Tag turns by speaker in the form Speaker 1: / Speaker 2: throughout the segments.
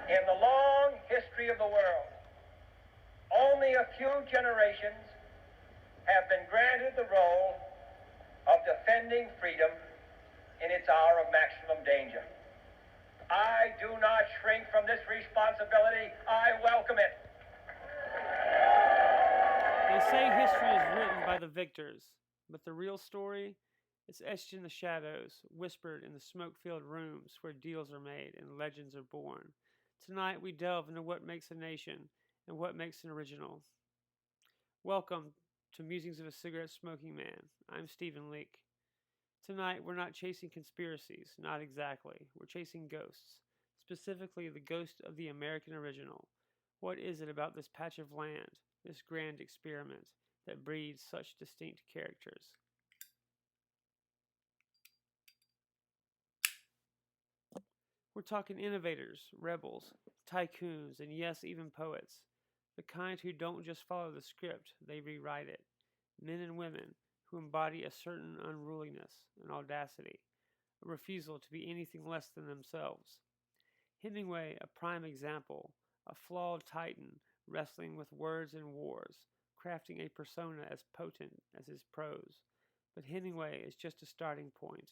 Speaker 1: In the long history of the world, only a few generations have been granted the role of defending freedom in its hour of maximum danger. I do not shrink from this responsibility. I welcome it.
Speaker 2: They say history is written by the victors, but the real story is etched in the shadows, whispered in the smoke-filled rooms where deals are made and legends are born. Tonight we delve into what makes a nation and what makes an original. Welcome to Musings of a Cigarette-Smoking Man. I'm Stephen Leake. Tonight we're not chasing conspiracies, not exactly. We're chasing ghosts, specifically the ghost of the American original. What is it about this patch of land, this grand experiment, that breeds such distinct characters? We're talking innovators, rebels, tycoons, and yes, even poets. The kind who don't just follow the script, they rewrite it. Men and women who embody a certain unruliness and audacity, a refusal to be anything less than themselves. Hemingway, a prime example, a flawed titan wrestling with words and wars, crafting a persona as potent as his prose. But Hemingway is just a starting point.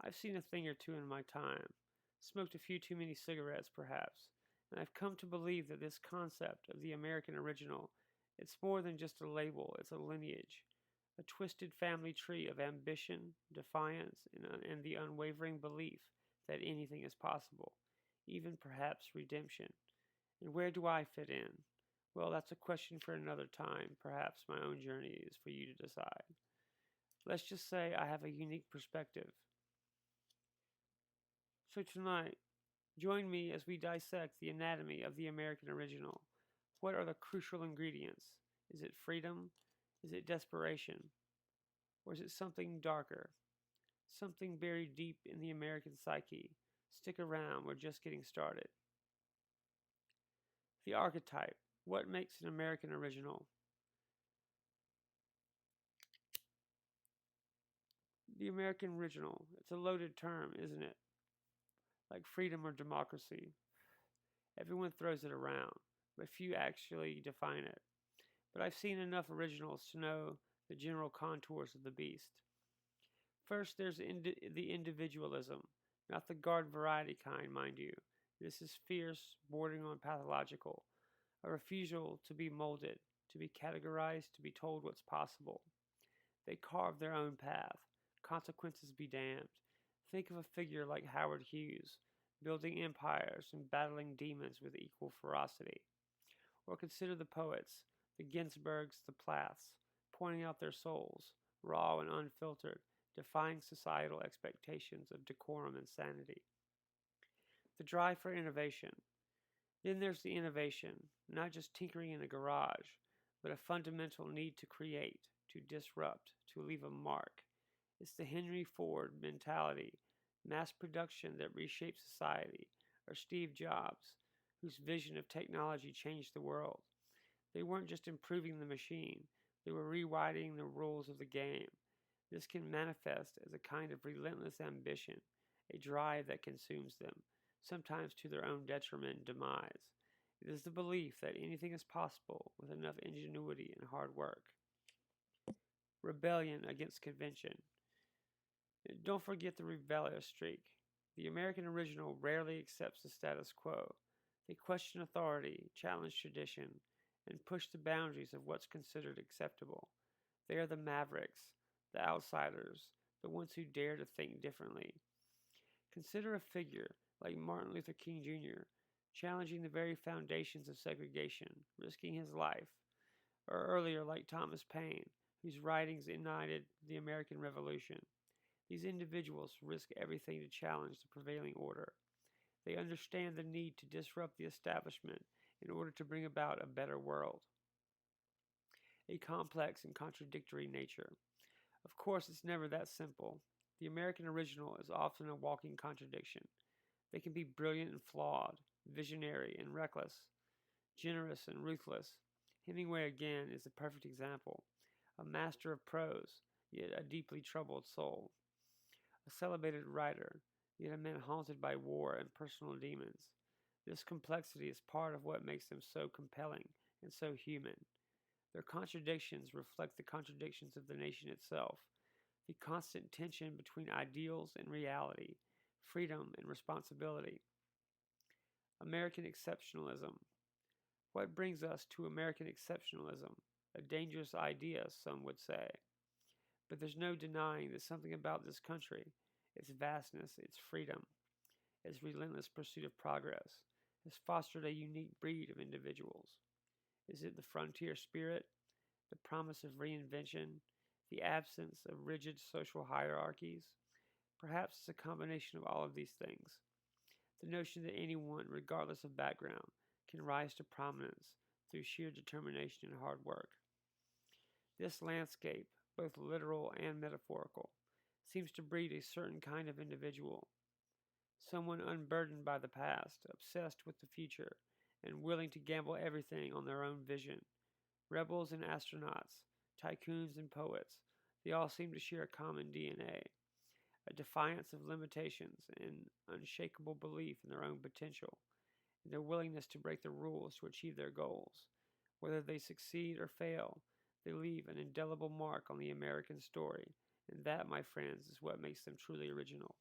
Speaker 2: I've seen a thing or two in my time, smoked a few too many cigarettes perhaps, and I've come to believe that this concept of the American original, it's more than just a label, it's a lineage, a twisted family tree of ambition, defiance, and the unwavering belief that anything is possible, even perhaps redemption. And where do I fit in? Well, that's a question for another time. Perhaps my own journey is for you to decide. Let's just say I have a unique perspective. So tonight, join me as we dissect the anatomy of the American original. What are the crucial ingredients? Is it freedom? Is it desperation? Or is it something darker? Something buried deep in the American psyche? Stick around, we're just getting started. The archetype. What makes an American original? The American original. It's a loaded term, isn't it? Like freedom or democracy. Everyone throws it around, but few actually define it. But I've seen enough originals to know the general contours of the beast. First, there's the individualism, not the guard variety kind, mind you. This is fierce, bordering on pathological, a refusal to be molded, to be categorized, to be told what's possible. They carve their own path, consequences be damned. Think of a figure like Howard Hughes, building empires and battling demons with equal ferocity. Or consider the poets, the Ginsbergs, the Plaths, pointing out their souls, raw and unfiltered, defying societal expectations of decorum and sanity. The drive for innovation. Then there's the innovation, not just tinkering in a garage, but a fundamental need to create, to disrupt, to leave a mark. It's the Henry Ford mentality, mass production that reshaped society, or Steve Jobs, whose vision of technology changed the world. They weren't just improving the machine, they were rewriting the rules of the game. This can manifest as a kind of relentless ambition, a drive that consumes them, sometimes to their own detriment and demise. It is the belief that anything is possible with enough ingenuity and hard work. Rebellion against convention. Don't forget the rebellious streak. The American original rarely accepts the status quo. They question authority, challenge tradition, and push the boundaries of what's considered acceptable. They are the mavericks, the outsiders, the ones who dare to think differently. Consider a figure like Martin Luther King Jr., challenging the very foundations of segregation, risking his life, or earlier like Thomas Paine, whose writings ignited the American Revolution. These individuals risk everything to challenge the prevailing order. They understand the need to disrupt the establishment in order to bring about a better world. A complex and contradictory nature. Of course, it's never that simple. The American original is often a walking contradiction. They can be brilliant and flawed, visionary and reckless, generous and ruthless. Hemingway, again, is a perfect example. A master of prose, yet a deeply troubled soul. A celebrated writer, yet a man haunted by war and personal demons. This complexity is part of what makes them so compelling and so human. Their contradictions reflect the contradictions of the nation itself, the constant tension between ideals and reality, freedom and responsibility. American exceptionalism. What brings us to American exceptionalism? A dangerous idea, some would say. But there's no denying that something about this country, its vastness, its freedom, its relentless pursuit of progress, has fostered a unique breed of individuals. Is it the frontier spirit, the promise of reinvention, the absence of rigid social hierarchies? Perhaps it's a combination of all of these things. The notion that anyone, regardless of background, can rise to prominence through sheer determination and hard work. This landscape, both literal and metaphorical, seems to breed a certain kind of individual, someone unburdened by the past, obsessed with the future, and willing to gamble everything on their own vision. Rebels and astronauts, tycoons and poets, they all seem to share a common DNA, a defiance of limitations and unshakable belief in their own potential, and their willingness to break the rules to achieve their goals. Whether they succeed or fail, they leave an indelible mark on the American story, and that, my friends, is what makes them truly original.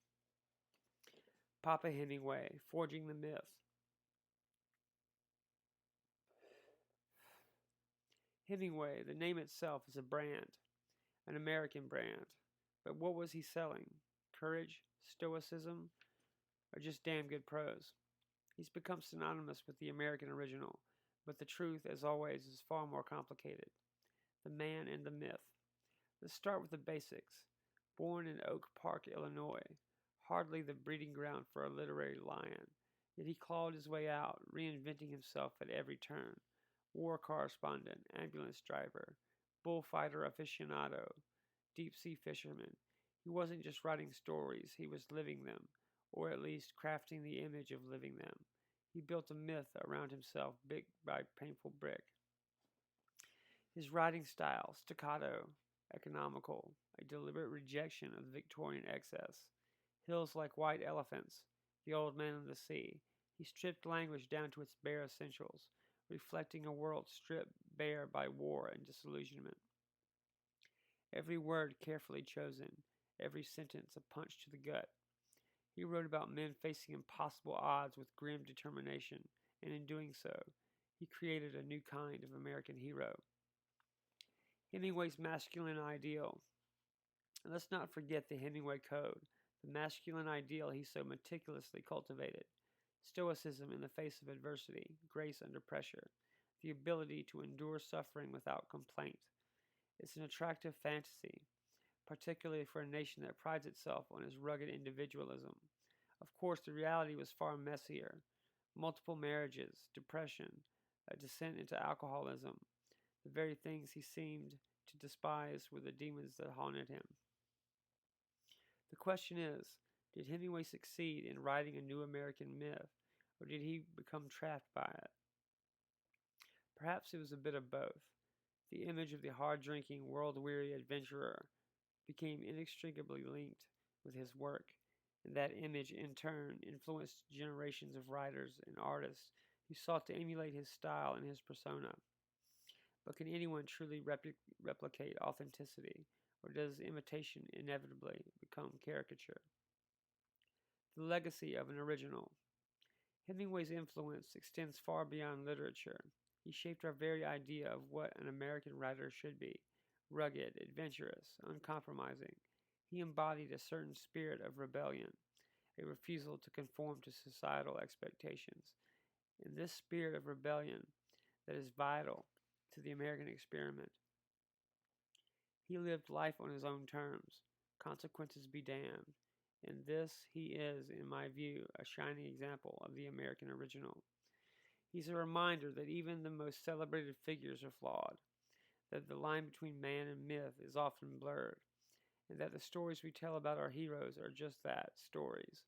Speaker 2: Papa Hemingway, Forging the Myth. Hemingway, the name itself, is a brand, an American brand. But what was he selling? Courage, stoicism, or just damn good prose? He's become synonymous with the American original, but the truth, as always, is far more complicated. The man and the myth. Let's start with the basics. Born in Oak Park, Illinois, hardly the breeding ground for a literary lion, yet he clawed his way out, reinventing himself at every turn. War correspondent, ambulance driver, bullfighter aficionado, deep sea fisherman. He wasn't just writing stories, he was living them, or at least crafting the image of living them. He built a myth around himself, brick by painful brick. His writing style, staccato, economical, a deliberate rejection of Victorian excess. Hills like white elephants, the old man of the sea. He stripped language down to its bare essentials, reflecting a world stripped bare by war and disillusionment. Every word carefully chosen, every sentence a punch to the gut. He wrote about men facing impossible odds with grim determination, and in doing so, he created a new kind of American hero. Hemingway's masculine ideal. And let's not forget the Hemingway Code, the masculine ideal he so meticulously cultivated. Stoicism in the face of adversity, grace under pressure, the ability to endure suffering without complaint. It's an attractive fantasy, particularly for a nation that prides itself on its rugged individualism. Of course, the reality was far messier. Multiple marriages, depression, a descent into alcoholism. The very things he seemed to despise were the demons that haunted him. The question is, did Hemingway succeed in writing a new American myth, or did he become trapped by it? Perhaps it was a bit of both. The image of the hard-drinking, world-weary adventurer became inextricably linked with his work, and that image in turn influenced generations of writers and artists who sought to emulate his style and his persona. But can anyone truly replicate authenticity, or does imitation inevitably become caricature? The legacy of an original. Hemingway's influence extends far beyond literature. He shaped our very idea of what an American writer should be: rugged, adventurous, uncompromising. He embodied a certain spirit of rebellion, a refusal to conform to societal expectations. And this spirit of rebellion that is vital to the American experiment. He lived life on his own terms, consequences be damned. And this, he is, in my view, a shining example of the American original. He's a reminder that even the most celebrated figures are flawed, that the line between man and myth is often blurred, and that the stories we tell about our heroes are just that, stories.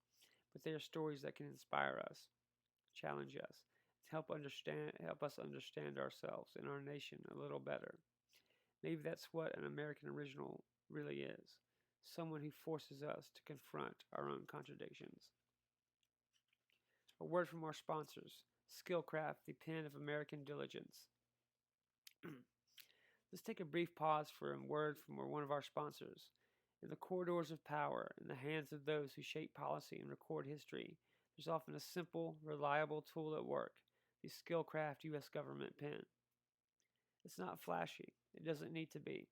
Speaker 2: But they are stories that can inspire us, challenge us, help us understand ourselves and our nation a little better. Maybe that's what an American original really is. someone who forces us to confront our own contradictions. A word from our sponsors, Skillcraft, the pen of American diligence. Let's take a brief pause for a word from one of our sponsors. In the corridors of power, in the hands of those who shape policy and record history, there's often a simple, reliable tool at work, the Skillcraft U.S. government pen. It's not flashy. It doesn't need to be.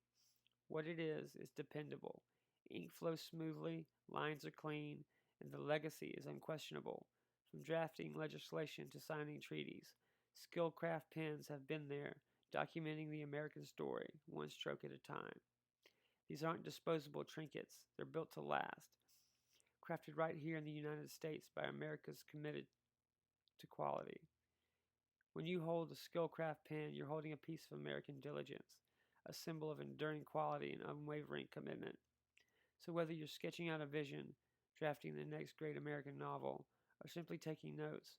Speaker 2: What it is dependable. Ink flows smoothly, lines are clean, and the legacy is unquestionable. From drafting legislation to signing treaties, Skillcraft pens have been there, documenting the American story, one stroke at a time. These aren't disposable trinkets, they're built to last. Crafted right here in the United States by America's committed to quality. When you hold a Skillcraft pen, you're holding a piece of American diligence, a symbol of enduring quality and unwavering commitment. So whether you're sketching out a vision, drafting the next great American novel, or simply taking notes,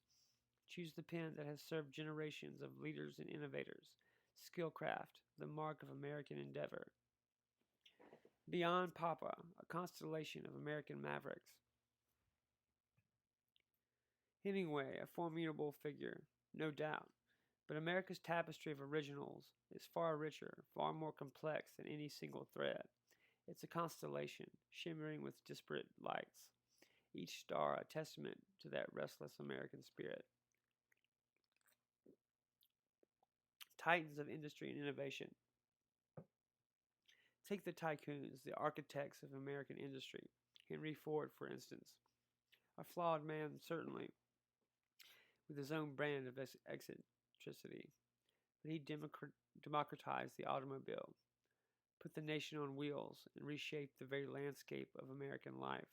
Speaker 2: choose the pen that has served generations of leaders and innovators. Skillcraft, the mark of American endeavor. Beyond Papa, a constellation of American mavericks. Hemingway, a formidable figure, no doubt, but America's tapestry of originals is far richer, far more complex than any single thread. It's a constellation, shimmering with disparate lights, each star a testament to that restless American spirit. Titans of industry and innovation. Take the tycoons, the architects of American industry. Henry Ford, for instance. A flawed man, certainly, with his own brand of eccentricity, but he democratized the automobile, put the nation on wheels, and reshaped the very landscape of American life.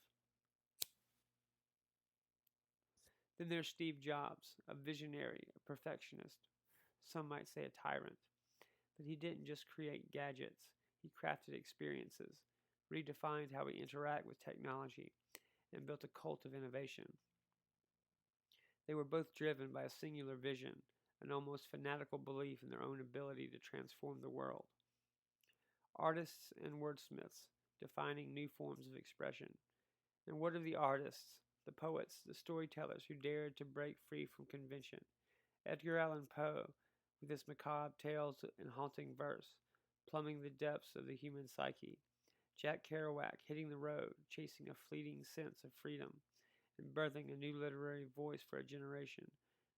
Speaker 2: Then there's Steve Jobs, a visionary, a perfectionist, some might say a tyrant. But he didn't just create gadgets, he crafted experiences, redefined how we interact with technology, and built a cult of innovation. They were both driven by a singular vision, an almost fanatical belief in their own ability to transform the world. Artists and wordsmiths, defining new forms of expression. And what of the artists, the poets, the storytellers who dared to break free from convention? Edgar Allan Poe, with his macabre tales and haunting verse, plumbing the depths of the human psyche. Jack Kerouac hitting the road, chasing a fleeting sense of freedom, and birthing a new literary voice for a generation.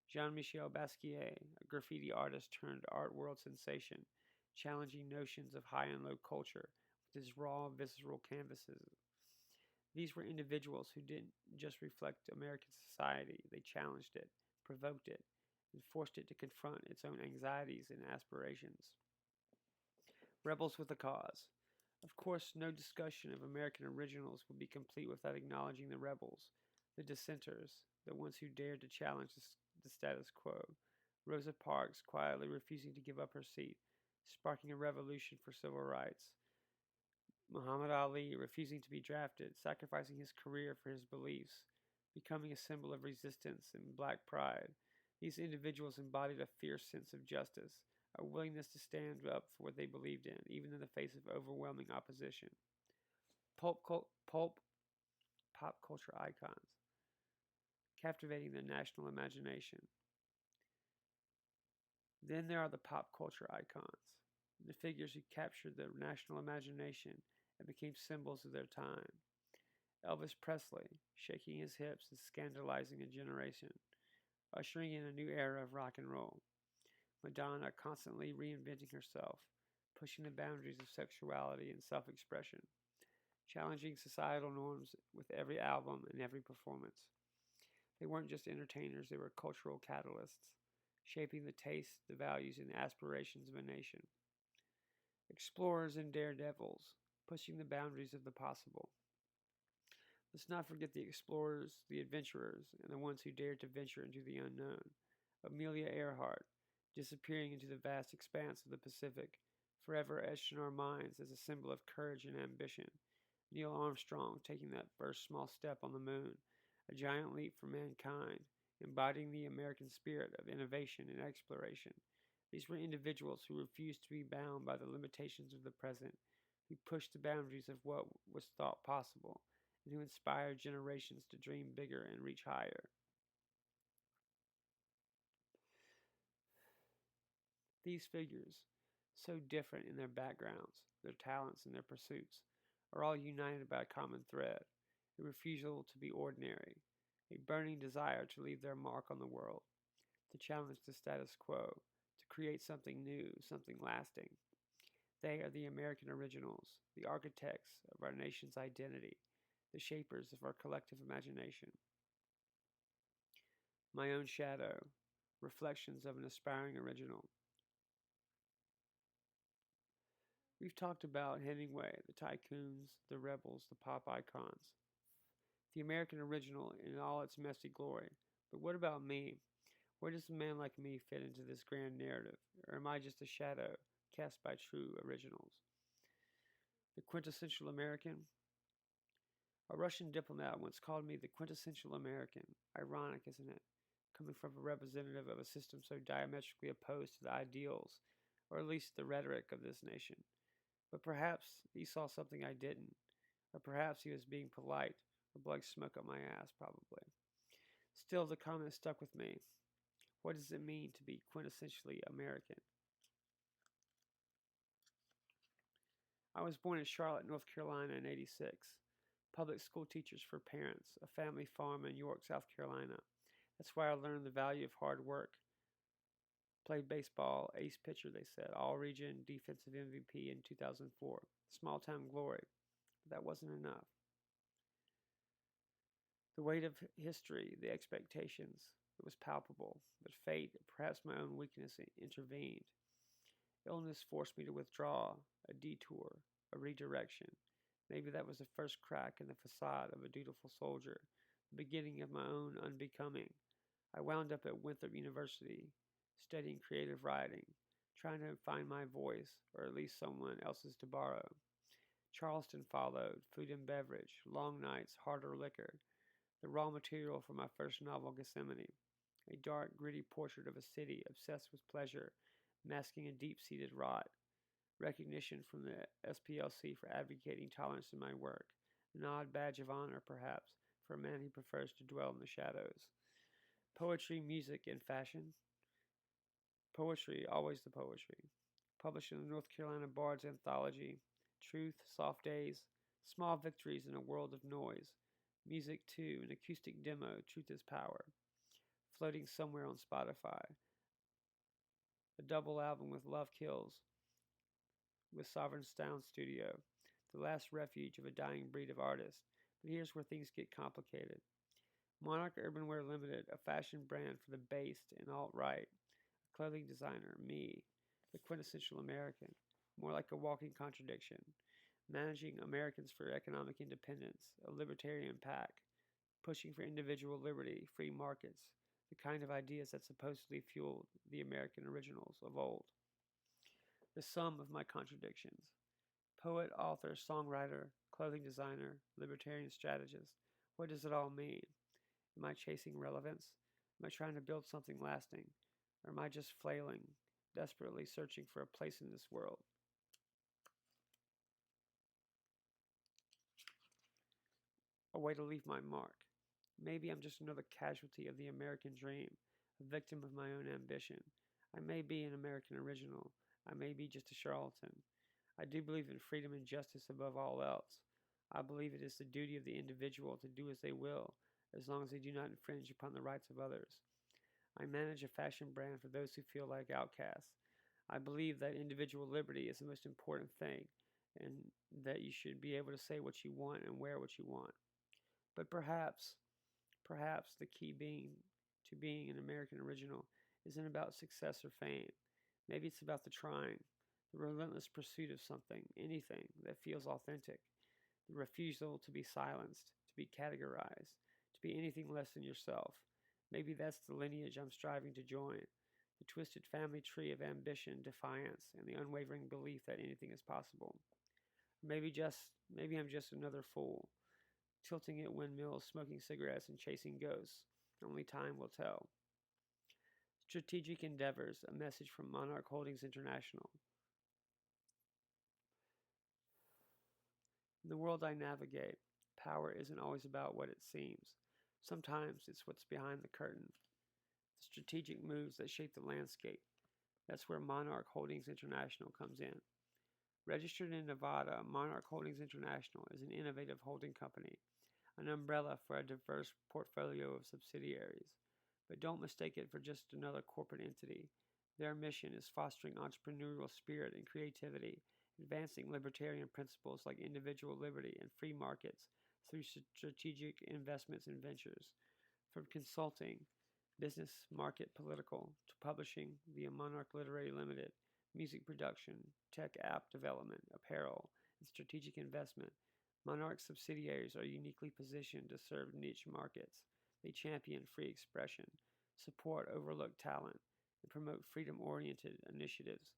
Speaker 2: Jean-Michel Basquiat, a graffiti artist turned art world sensation, challenging notions of high and low culture with his raw, visceral canvases. These were individuals who didn't just reflect American society, they challenged it, provoked it, and forced it to confront its own anxieties and aspirations. Rebels with a cause. Of course, no discussion of American originals would be complete without acknowledging the rebels, the dissenters, the ones who dared to challenge the status quo. Rosa Parks quietly refusing to give up her seat, sparking a revolution for civil rights. Muhammad Ali refusing to be drafted, sacrificing his career for his beliefs, becoming a symbol of resistance and black pride. These individuals embodied a fierce sense of justice, a willingness to stand up for what they believed in, even in the face of overwhelming opposition. Pop culture icons, captivating the national imagination. Then there are the pop culture icons, the figures who captured the national imagination and became symbols of their time. Elvis Presley, shaking his hips and scandalizing a generation, ushering in a new era of rock and roll. Madonna constantly reinventing herself, pushing the boundaries of sexuality and self-expression, challenging societal norms with every album and every performance. They weren't just entertainers, they were cultural catalysts, shaping the tastes, the values, and the aspirations of a nation. Explorers and daredevils, pushing the boundaries of the possible. Let's not forget the explorers, the adventurers, and the ones who dared to venture into the unknown. Amelia Earhart, disappearing into the vast expanse of the Pacific, forever etched in our minds as a symbol of courage and ambition. Neil Armstrong taking that first small step on the moon, a giant leap for mankind, embodying the American spirit of innovation and exploration. These were individuals who refused to be bound by the limitations of the present, who pushed the boundaries of what was thought possible, and who inspired generations to dream bigger and reach higher. These figures, so different in their backgrounds, their talents, and their pursuits, are all united by a common thread: a refusal to be ordinary, a burning desire to leave their mark on the world, to challenge the status quo, to create something new, something lasting. They are the American originals, the architects of our nation's identity, the shapers of our collective imagination. My own shadow, reflections of an aspiring original. We've talked about Hemingway, the tycoons, the rebels, the pop icons, the American original in all its messy glory. But what about me? Where does a man like me fit into this grand narrative? Or am I just a shadow cast by true originals? The quintessential American? A Russian diplomat once called me the quintessential American. Ironic, isn't it? Coming from a representative of a system so diametrically opposed to the ideals, or at least the rhetoric of this nation. But perhaps he saw something I didn't, or perhaps he was being polite, or blowing smoke up my ass, probably. Still, the comment stuck with me. What does it mean to be quintessentially American? I was born in Charlotte, North Carolina in '86. Public school teachers for parents, a family farm in York, South Carolina. That's where I learned the value of hard work. Played baseball, ace pitcher, they said, all region defensive MVP in 2004. Small town glory. But that wasn't enough. The weight of history, the expectations, it was palpable, but fate, perhaps my own weakness, intervened. Illness forced me to withdraw, a detour, a redirection. Maybe that was the first crack in the facade of a dutiful soldier, the beginning of my own unbecoming. I wound up at Winthrop University, studying creative writing, trying to find my voice, or at least someone else's to borrow. Charleston followed, food and beverage, long nights, harder liquor, the raw material for my first novel, Gethsemane, a dark, gritty portrait of a city obsessed with pleasure, masking a deep-seated rot, recognition from the SPLC for advocating tolerance in my work, an odd badge of honor, perhaps, for a man who prefers to dwell in the shadows. Poetry, music, and fashion. Poetry, always the poetry. Published in the North Carolina Bard's Anthology, Truth, Soft Days, Small Victories in a World of Noise. Music 2, an acoustic demo, Truth is Power. Floating somewhere on Spotify. A double album with Love Kills, with Sovereign Sound Studio, the last refuge of a dying breed of artists. But here's where things get complicated. Monarch Urbanwear Limited, a fashion brand for the based and alt-right. A clothing designer, me, the quintessential American, more like a walking contradiction. Managing Americans for economic independence, a libertarian pack, pushing for individual liberty, free markets, the kind of ideas that supposedly fueled the American originals of old. The sum of my contradictions. Poet, author, songwriter, clothing designer, libertarian strategist. What does it all mean? Am I chasing relevance? Am I trying to build something lasting? Or am I just flailing, desperately searching for a place in this world? A way to leave my mark. Maybe I'm just another casualty of the American dream, a victim of my own ambition. I may be an American original. I may be just a charlatan. I do believe in freedom and justice above all else. I believe it is the duty of the individual to do as they will, as long as they do not infringe upon the rights of others. I manage a fashion brand for those who feel like outcasts. I believe that individual liberty is the most important thing, and that you should be able to say what you want and wear what you want. But perhaps the key to being an American original isn't about success or fame. Maybe it's about the trying, the relentless pursuit of something, anything that feels authentic, the refusal to be silenced, to be categorized, to be anything less than yourself. Maybe that's the lineage I'm striving to join, the twisted family tree of ambition, defiance, and the unwavering belief that anything is possible. Maybe I'm just another fool, tilting at windmills, smoking cigarettes, and chasing ghosts. Only time will tell. Strategic Endeavors, a message from Monarch Holdings International. In the world I navigate, power isn't always about what it seems. Sometimes it's what's behind the curtain, the strategic moves that shape the landscape. That's where Monarch Holdings International comes in. Registered in Nevada, Monarch Holdings International is an innovative holding company, an umbrella for a diverse portfolio of subsidiaries. But don't mistake it for just another corporate entity. Their mission is fostering entrepreneurial spirit and creativity, advancing libertarian principles like individual liberty and free markets through strategic investments and ventures. From consulting, business, market, political, to publishing via Monarch Literary Limited, music production, tech app development, apparel, and strategic investment, Monarch subsidiaries are uniquely positioned to serve niche markets. They champion free expression, support overlooked talent, and promote freedom oriented initiatives.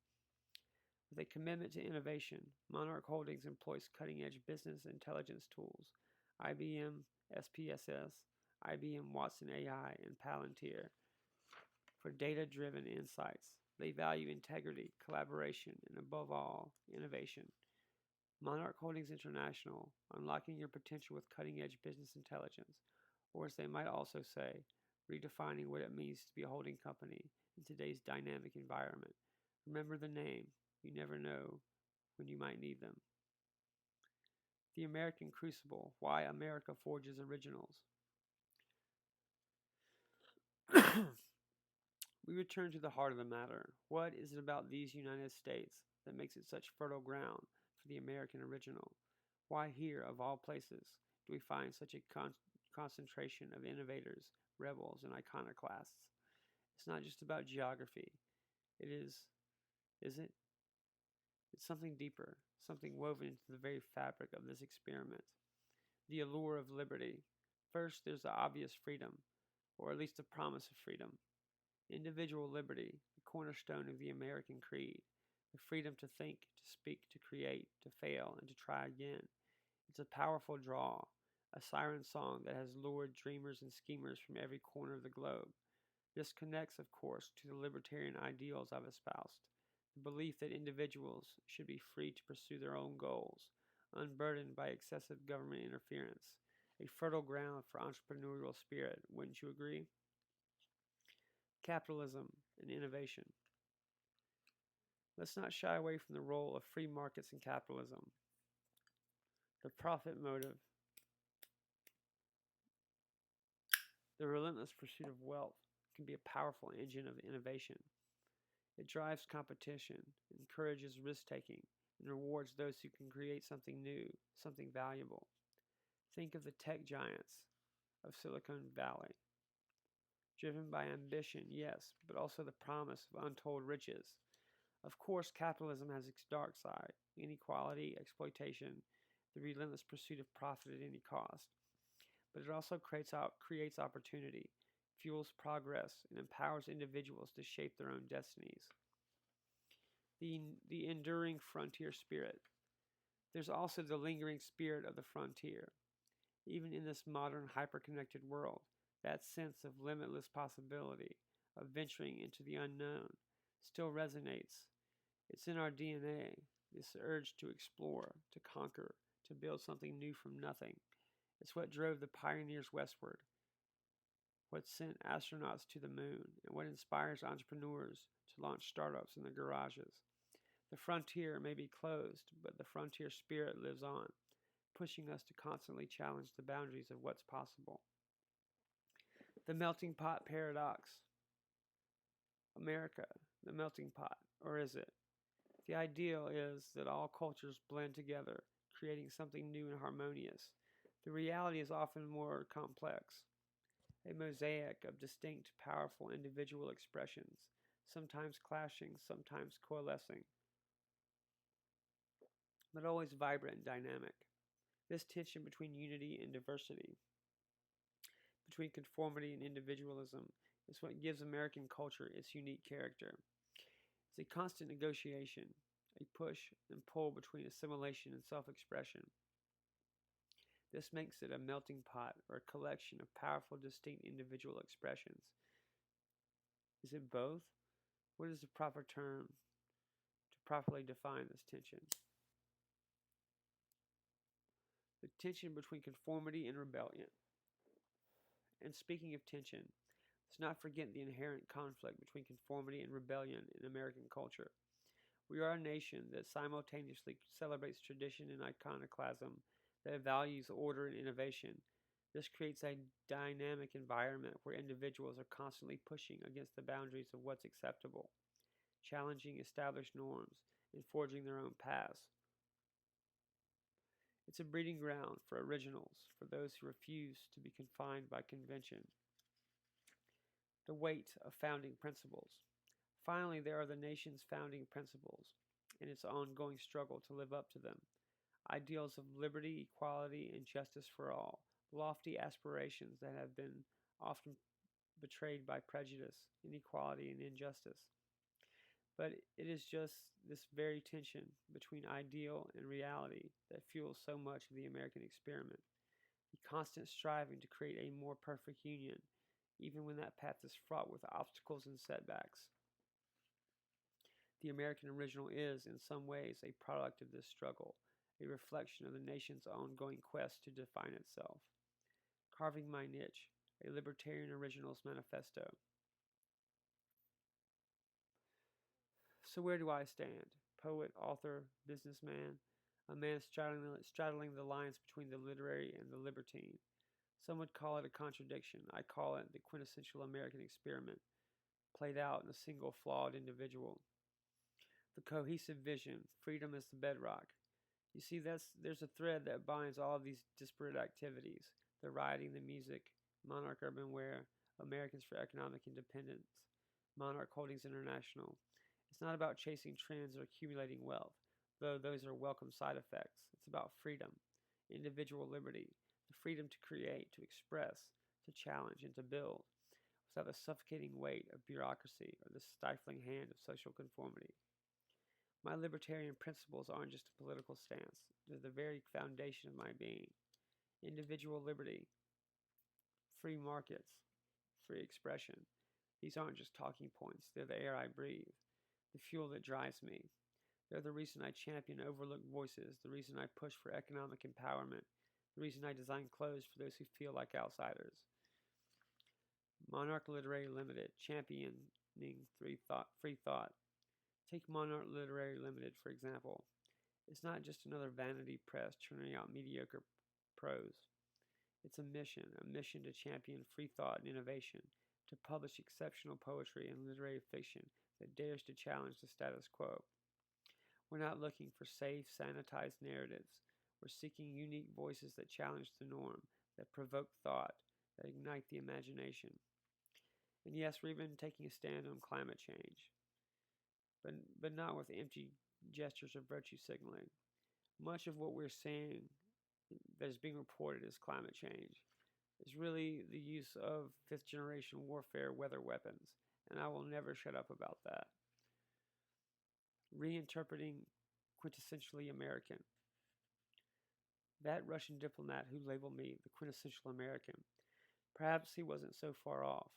Speaker 2: With a commitment to innovation, Monarch Holdings employs cutting edge business intelligence tools, IBM SPSS, IBM Watson AI, and Palantir, for data driven insights. They value integrity, collaboration, and above all, innovation. Monarch Holdings International, unlocking your potential with cutting edge business intelligence, or as they might also say, redefining what it means to be a holding company in today's dynamic environment. Remember the name, you never know when you might need them. The American Crucible, Why America Forges Originals. We return to the heart of the matter. What is it about these United States that makes it such fertile ground for the American original? Why here, of all places, do we find such a concentration of innovators, rebels, and iconoclasts? It's not just about geography. It is it? It's something deeper, something woven into the very fabric of this experiment. The allure of liberty. First, there's the obvious freedom, or at least the promise of freedom. Individual liberty, the cornerstone of the American creed, the freedom to think, to speak, to create, to fail, and to try again. It's a powerful draw, a siren song that has lured dreamers and schemers from every corner of the globe. This connects, of course, to the libertarian ideals I've espoused, the belief that individuals should be free to pursue their own goals, unburdened by excessive government interference, a fertile ground for entrepreneurial spirit, wouldn't you agree? Capitalism and innovation. Let's not shy away from the role of free markets in capitalism. The profit motive, the relentless pursuit of wealth, can be a powerful engine of innovation. It drives competition, encourages risk taking, and rewards those who can create something new, something valuable. Think of the tech giants of Silicon Valley. Driven by ambition, yes, but also the promise of untold riches. Of course, capitalism has its dark side: inequality, exploitation, the relentless pursuit of profit at any cost. But it also creates opportunity, fuels progress, and empowers individuals to shape their own destinies. The enduring frontier spirit. There's also the lingering spirit of the frontier. Even in this modern hyper-connected world, that sense of limitless possibility, of venturing into the unknown, still resonates. It's in our DNA, this urge to explore, to conquer, to build something new from nothing. It's what drove the pioneers westward, what sent astronauts to the moon, and what inspires entrepreneurs to launch startups in their garages. The frontier may be closed, but the frontier spirit lives on, pushing us to constantly challenge the boundaries of what's possible. The melting pot paradox. America, the melting pot, or is it? The ideal is that all cultures blend together, creating something new and harmonious. The reality is often more complex, a mosaic of distinct, powerful individual expressions, sometimes clashing, sometimes coalescing, but always vibrant and dynamic. This tension between unity and diversity, between conformity and individualism, is what gives American culture its unique character. It's a constant negotiation, a push and pull between assimilation and self-expression. This makes it a melting pot, or a collection of powerful, distinct individual expressions. Is it both? What is the proper term to properly define this tension? the tension between conformity and rebellion. And speaking of tension, let's not forget the inherent conflict between conformity and rebellion in American culture. We are a nation that simultaneously celebrates tradition and iconoclasm, that values order and innovation. This creates a dynamic environment where individuals are constantly pushing against the boundaries of what's acceptable, challenging established norms, and forging their own paths. It's a breeding ground for originals, for those who refuse to be confined by convention. The weight of founding principles. Finally, there are the nation's founding principles and its ongoing struggle to live up to them. Ideals of liberty, equality, and justice for all, lofty aspirations that have been often betrayed by prejudice, inequality, and injustice. But it is just this very tension between ideal and reality that fuels so much of the American experiment. The constant striving to create a more perfect union, even when that path is fraught with obstacles and setbacks. The American original is, in some ways, a product of this struggle, a reflection of the nation's ongoing quest to define itself. Carving My Niche, a Libertarian Originals Manifesto. So, where do I stand? Poet, author, businessman, a man straddling the lines between the literary and the libertine. Some would call it a contradiction. I call it the quintessential American experiment, played out in a single flawed individual. The cohesive vision, freedom as the bedrock. You see, there's a thread that binds all of these disparate activities: the writing, the music, Monarch Urban Wear, Americans for Economic Independence, Monarch Holdings International. It's not about chasing trends or accumulating wealth, though those are welcome side effects. It's about freedom, individual liberty, the freedom to create, to express, to challenge, and to build, without the suffocating weight of bureaucracy or the stifling hand of social conformity. My libertarian principles aren't just a political stance, they're the very foundation of my being. Individual liberty, free markets, free expression. These aren't just talking points, they're the air I breathe, the fuel that drives me. They're the reason I champion overlooked voices, the reason I push for economic empowerment, the reason I design clothes for those who feel like outsiders. Monarch Literary Limited, championing free thought. Take Monarch Literary Limited, for example. It's not just another vanity press churning out mediocre prose. It's a mission to champion free thought and innovation, to publish exceptional poetry and literary fiction that dares to challenge the status quo. We're not looking for safe, sanitized narratives. We're seeking unique voices that challenge the norm, that provoke thought, that ignite the imagination. And yes, we're even taking a stand on climate change, but not with empty gestures of virtue signaling. Much of what we're seeing that is being reported as climate change is really the use of fifth generation warfare weather weapons, and I will never shut up about that. Reinterpreting quintessentially American. That Russian diplomat who labeled me the quintessential American, perhaps he wasn't so far off,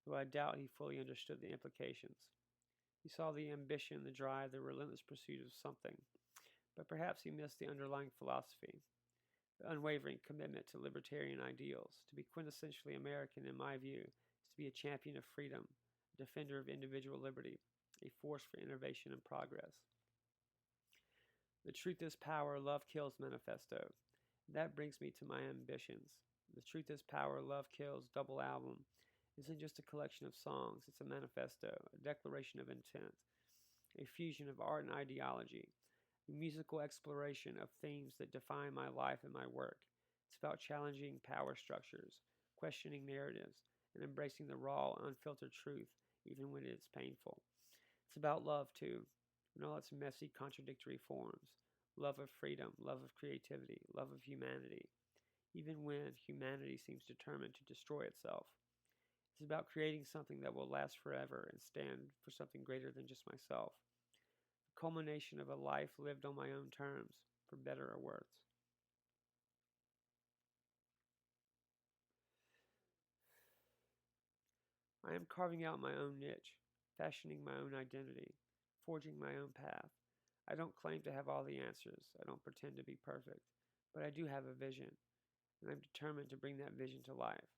Speaker 2: though I doubt he fully understood the implications. He saw the ambition, the drive, the relentless pursuit of something, but perhaps he missed the underlying philosophy, the unwavering commitment to libertarian ideals. To be quintessentially American, in my view, is to be a champion of freedom, a defender of individual liberty, a force for innovation and progress. The Truth is Power, Love Kills manifesto. That brings me to my ambitions. The Truth is Power, Love Kills double album isn't just a collection of songs, it's a manifesto, a declaration of intent, a fusion of art and ideology, a musical exploration of themes that define my life and my work. It's about challenging power structures, questioning narratives, and embracing the raw, unfiltered truth, even when it's painful. It's about love, too, in all its messy, contradictory forms. Love of freedom, love of creativity, love of humanity, even when humanity seems determined to destroy itself. It's about creating something that will last forever and stand for something greater than just myself. The culmination of a life lived on my own terms, for better or worse. I am carving out my own niche, fashioning my own identity, forging my own path. I don't claim to have all the answers. I don't pretend to be perfect. but I do have a vision, and I'm determined to bring that vision to life.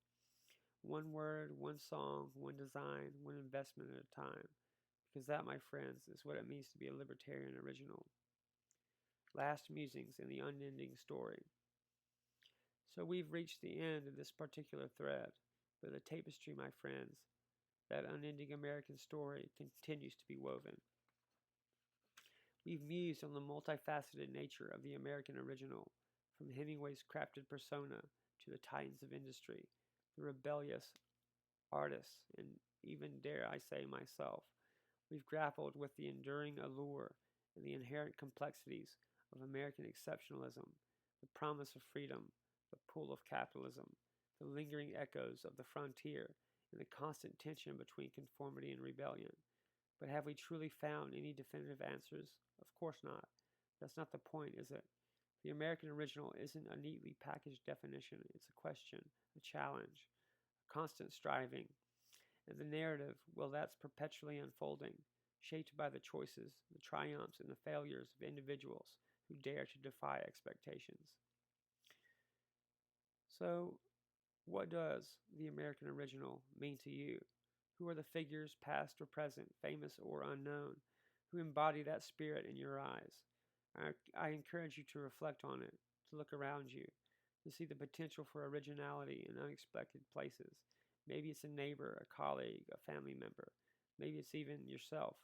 Speaker 2: One word, one song, one design, one investment at a time. Because that, my friends, is what it means to be a libertarian original. Last musings in the unending story. So we've reached the end of this particular thread, but the tapestry, my friends, that unending American story continues to be woven. We've mused on the multifaceted nature of the American original, from Hemingway's crafted persona to the titans of industry, the rebellious artists, and even, dare I say, myself. We've grappled with the enduring allure and the inherent complexities of American exceptionalism, the promise of freedom, the pull of capitalism, the lingering echoes of the frontier, and the constant tension between conformity and rebellion. But have we truly found any definitive answers? Of course not. That's not the point, is it? The American original isn't a neatly packaged definition. It's a question, a challenge, a constant striving. And the narrative, well, that's perpetually unfolding, shaped by the choices, the triumphs, and the failures of individuals who dare to defy expectations. So, what does the American original mean to you? Who are the figures, past or present, famous or unknown, who embody that spirit in your eyes? I encourage you to reflect on it, to look around you, to see the potential for originality in unexpected places. Maybe it's a neighbor, a colleague, a family member. Maybe it's even yourself.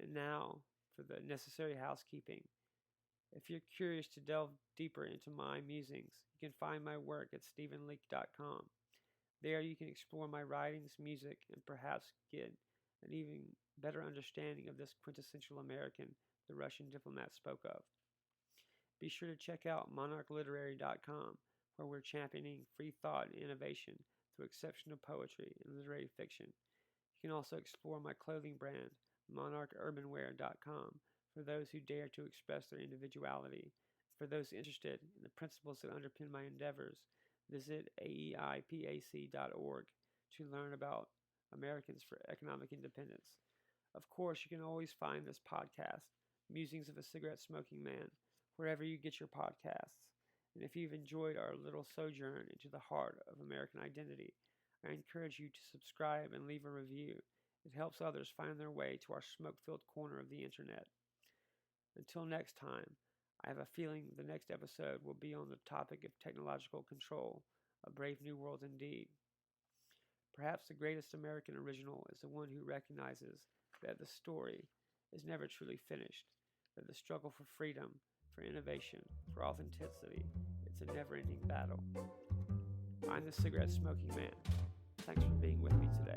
Speaker 2: And now, for the necessary housekeeping. If you're curious to delve deeper into my musings, you can find my work at stephenleak.com. There you can explore my writings, music, and perhaps get an even better understanding of this quintessential American the Russian diplomat spoke of. Be sure to check out monarchliterary.com, where we're championing free thought and innovation through exceptional poetry and literary fiction. You can also explore my clothing brand, monarchurbanwear.com, for those who dare to express their individuality. For those interested in the principles that underpin my endeavors, visit aeipac.org to learn about Americans for Economic Independence. Of course, you can always find this podcast, Musings of a Cigarette Smoking Man, wherever you get your podcasts. And if you've enjoyed our little sojourn into the heart of American identity, I encourage you to subscribe and leave a review. It helps others find their way to our smoke-filled corner of the internet. Until next time, I have a feeling the next episode will be on the topic of technological control, a brave new world indeed. Perhaps the greatest American original is the one who recognizes that the story is never truly finished, that the struggle for freedom, for innovation, for authenticity, it's a never-ending battle. I'm the cigarette smoking man. Thanks for being with me today.